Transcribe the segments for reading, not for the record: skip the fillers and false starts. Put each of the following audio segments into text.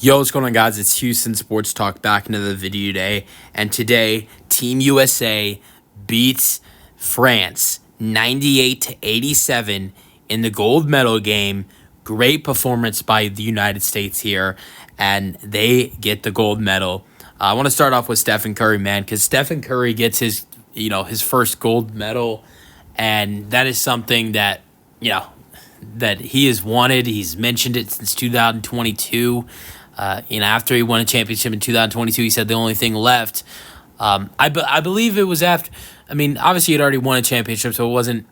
Yo, what's going on, guys? It's Houston Sports Talk back into the video today. And today, Team USA beats France 98-87 in the gold medal game. Great performance by the United States here, and they get the gold medal. I want to start off with Stephen Curry, man, because Stephen Curry gets his first gold medal, and that is something that, that he has wanted. He's mentioned it since 2022. After he won a championship in 2022, he said the only thing left. I believe it was after. I mean, obviously he'd already won a championship, so it wasn't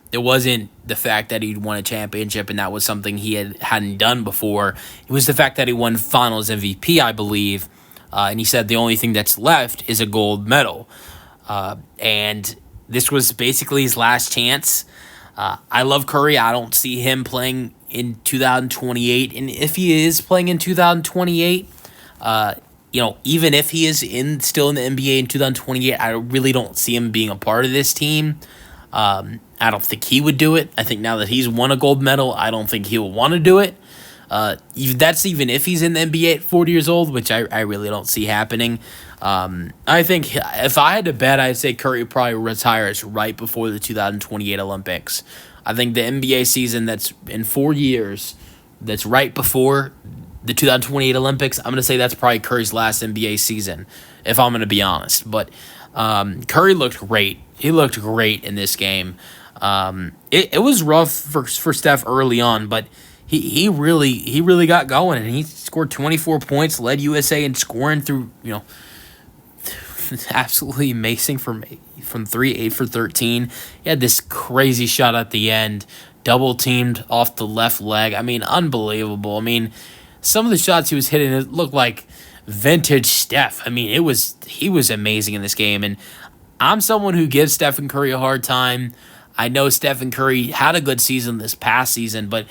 the fact that he'd won a championship and that was something he hadn't done before. It was the fact that he won Finals MVP, I believe, and he said the only thing that's left is a gold medal, and this was basically his last chance. I love Curry. I don't see him playing in 2028, and if he is playing in 2028, even if he is still in the NBA in 2028, I really don't see him being a part of this team. I don't think he would do it. I think now that he's won a gold medal, I don't think he will want to do it. That's even if he's in the NBA at 40 years old, which I really don't see happening. I think if I had to bet, I'd say Curry probably retires right before the 2028 Olympics. I think the NBA season that's in 4 years, that's right before the 2028 Olympics, I'm going to say that's probably Curry's last NBA season, if I'm going to be honest. But Curry looked great. He looked great in this game. It was rough for Steph early on, but he really got going, and he scored 24 points, led USA in scoring through, absolutely amazing from 3, 8 for 13. He had this crazy shot at the end, double teamed off the left leg. I mean, unbelievable. I mean, some of the shots he was hitting, it looked like vintage Steph. I mean, he was amazing in this game, and I'm someone who gives Stephen Curry a hard time. I know Stephen Curry had a good season this past season, but,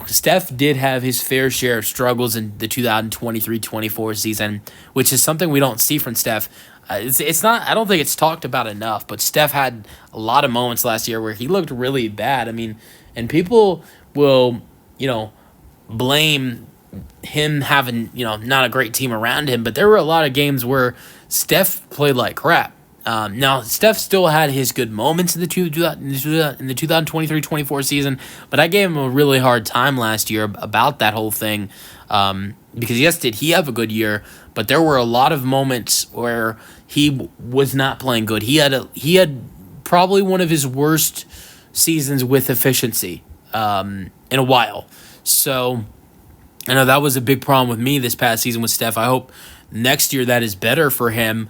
Steph did have his fair share of struggles in the 2023-24 season, which is something we don't see from Steph. It's not. I don't think it's talked about enough, but Steph had a lot of moments last year where he looked really bad. I mean, and people will, blame him having, not a great team around him, but there were a lot of games where Steph played like crap. Now, Steph still had his good moments in the 2023-24 season, but I gave him a really hard time last year about that whole thing, because yes, did he have a good year, but there were a lot of moments where he was not playing good. He had probably one of his worst seasons with efficiency in a while. So I know that was a big problem with me this past season with Steph. I hope next year that is better for him.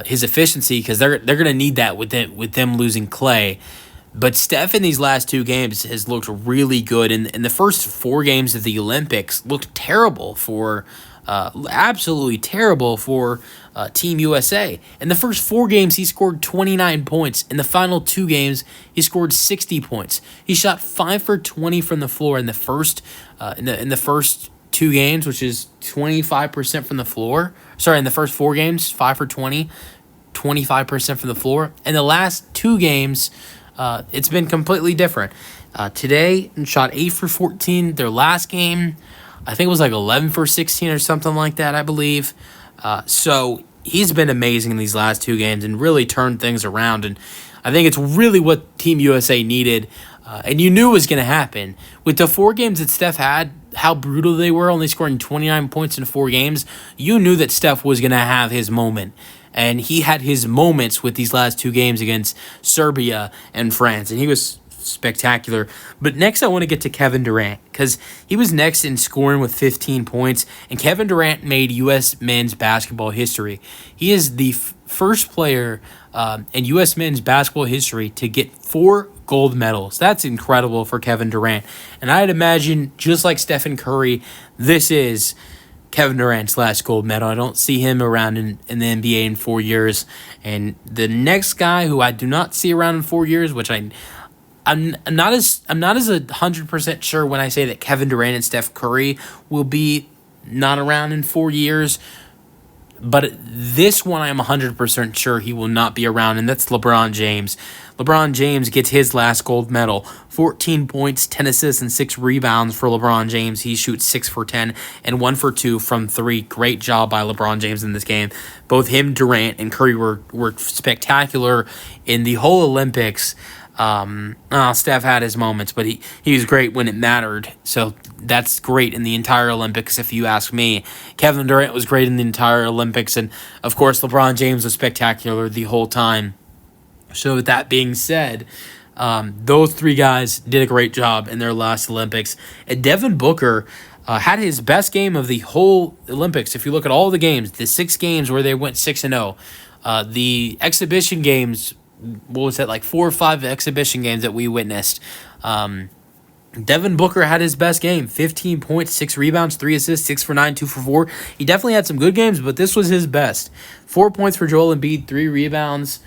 His efficiency, because they're going to need that with them losing Clay. But Steph in these last 2 games has looked really good. In the first 4 games of the Olympics, looked terrible absolutely terrible for Team USA. In the first 4 games, he scored 29 points. In the final 2 games, he scored 60 points. He shot 5 for 20 from the floor in the first 2 games, which is 25% from the floor. Sorry, in the first 4 games, 5 for 20, 25% from the floor. In the last 2 games, it's been completely different. Today, shot 8 for 14. Their last game, I think it was like 11 for 16 or something like that, I believe. So he's been amazing in these last 2 games and really turned things around. And I think it's really what Team USA needed. And you knew it was going to happen. With the 4 games that Steph had, how brutal they were, only scoring 29 points in 4 games, you knew that Steph was going to have his moment. And he had his moments with these last 2 games against Serbia and France. And he was spectacular. But next I want to get to Kevin Durant, because he was next in scoring with 15 points. And Kevin Durant made U.S. men's basketball history. He is the first player in U.S. men's basketball history to get 4 gold medals. That's incredible for Kevin Durant. And I'd imagine, just like Stephen Curry, this is Kevin Durant's last gold medal. I don't see him around in the NBA in 4 years. And the next guy who I do not see around in 4 years, which I'm not as 100% sure when I say that Kevin Durant and Steph Curry will be not around in 4 years. But this one, I'm 100% sure he will not be around, and that's LeBron James. LeBron James gets his last gold medal. 14 points, 10 assists, and 6 rebounds for LeBron James. He shoots 6 for 10 and 1 for 2 from 3. Great job by LeBron James in this game. Both him, Durant, and Curry were spectacular in the whole Olympics. Steph had his moments, but he was great when it mattered. So that's great in the entire Olympics, if you ask me. Kevin Durant was great in the entire Olympics, and of course LeBron James was spectacular the whole time. So with that being said, those three guys did a great job in their last Olympics. And Devin Booker had his best game of the whole Olympics. If you look at all the games, the 6 games where they went 6-0, the exhibition games, what was that, like 4 or 5 exhibition games that we witnessed. Devin Booker had his best game. 15 points, 6 rebounds, 3 assists, 6 for 9, 2 for 4. He definitely had some good games, but this was his best. 4 points for Joel Embiid, 3 rebounds.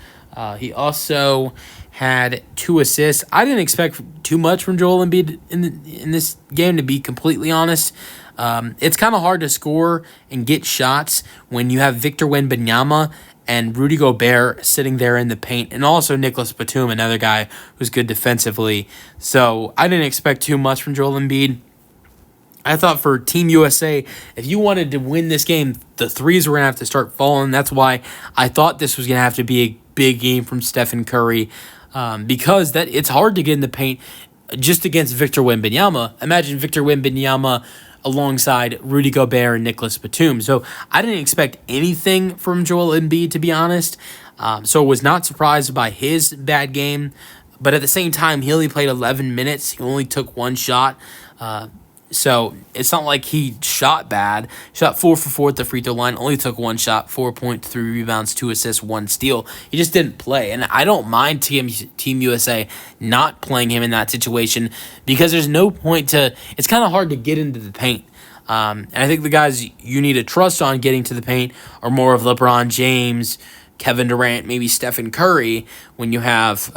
He also had 2 assists. I didn't expect too much from Joel Embiid in this game, to be completely honest. It's kind of hard to score and get shots when you have Victor Wembanyama and Rudy Gobert sitting there in the paint, and also Nicholas Batum, another guy who's good defensively. So I didn't expect too much from Joel Embiid. I thought for Team USA, if you wanted to win this game, the threes were going to have to start falling. That's why I thought this was going to have to be a big game from Stephen Curry, because it's hard to get in the paint just against Victor Wembanyama. Imagine Victor Wembanyama alongside Rudy Gobert and Nicholas Batum. So I didn't expect anything from Joel Embiid, to be honest. So was not surprised by his bad game. But at the same time, he only played 11 minutes. He only took 1 shot. So it's not like he shot bad. Shot 4 for 4 at the free throw line. Only took 1 shot, 4.3 rebounds, 2 assists, 1 steal. He just didn't play. And I don't mind Team USA not playing him in that situation, because there's no point to. It's kind of hard to get into the paint. And I think the guys you need to trust on getting to the paint are more of LeBron James, Kevin Durant, maybe Stephen Curry. When you have,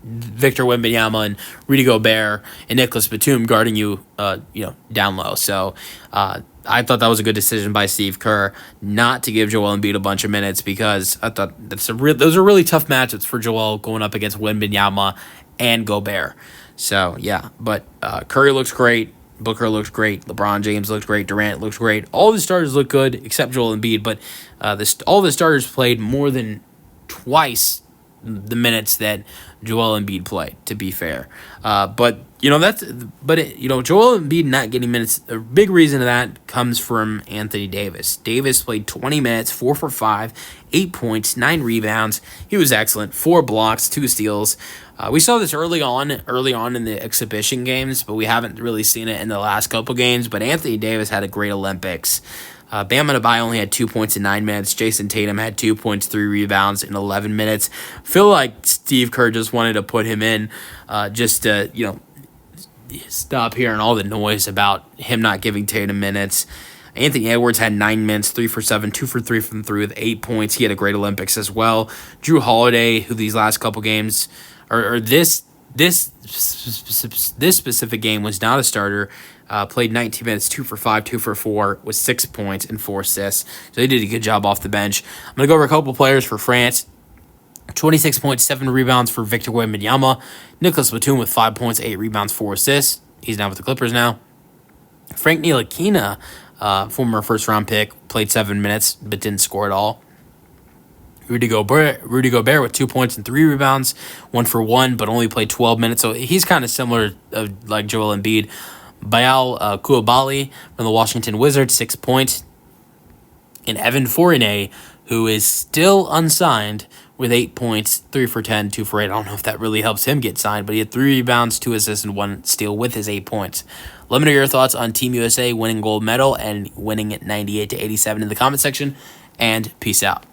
Victor Wembanyama and Rudy Gobert and Nicholas Batum guarding you, down low. So I thought that was a good decision by Steve Kerr not to give Joel Embiid a bunch of minutes, because I thought those are really tough matchups for Joel going up against Wembanyama and Gobert. So yeah, but Curry looks great. Booker looks great. LeBron James looks great. Durant looks great. All the starters look good except Joel Embiid, but all the starters played more than twice the minutes that Joel Embiid played, to be fair. But Joel Embiid not getting minutes, a big reason of that comes from Anthony Davis. Davis played 20 minutes, 4 for 5, 8 points, 9 rebounds. He was excellent. 4 blocks, 2 steals. We saw this early on in the exhibition games, but we haven't really seen it in the last couple games. But Anthony Davis had a great Olympics. Bam Adebayo only had 2 points in 9 minutes. Jason Tatum had 2 points, 3 rebounds in 11 minutes. Feel like Steve Kerr just wanted to put him in just to, stop hearing all the noise about him not giving Tatum minutes. Anthony Edwards had 9 minutes, 3 for 7, 2 for 3 from 3 with 8 points. He had a great Olympics as well. Drew Holiday, who these last couple games, or this specific game was not a starter, played 19 minutes, 2 for 5, 2 for 4, with 6 points and 4 assists. So they did a good job off the bench. I'm going to go over a couple players for France. 26 points, 7 rebounds for Victor Wembanyama. Nicholas Batum with 5 points, 8 rebounds, 4 assists. He's now with the Clippers now. Frank Ntilikina, former first-round pick, played 7 minutes but didn't score at all. Rudy Gobert with 2 points and 3 rebounds, 1 for 1, but only played 12 minutes. So he's kind of similar like Joel Embiid. Bayal Coulibaly from the Washington Wizards, 6 points. And Evan Fournier, who is still unsigned, with 8 points, 3 for 10, 2 for 8. I don't know if that really helps him get signed, but he had 3 rebounds, 2 assists, and 1 steal with his 8 points. Let me know your thoughts on Team USA winning gold medal and winning at 98-87 in the comment section, and peace out.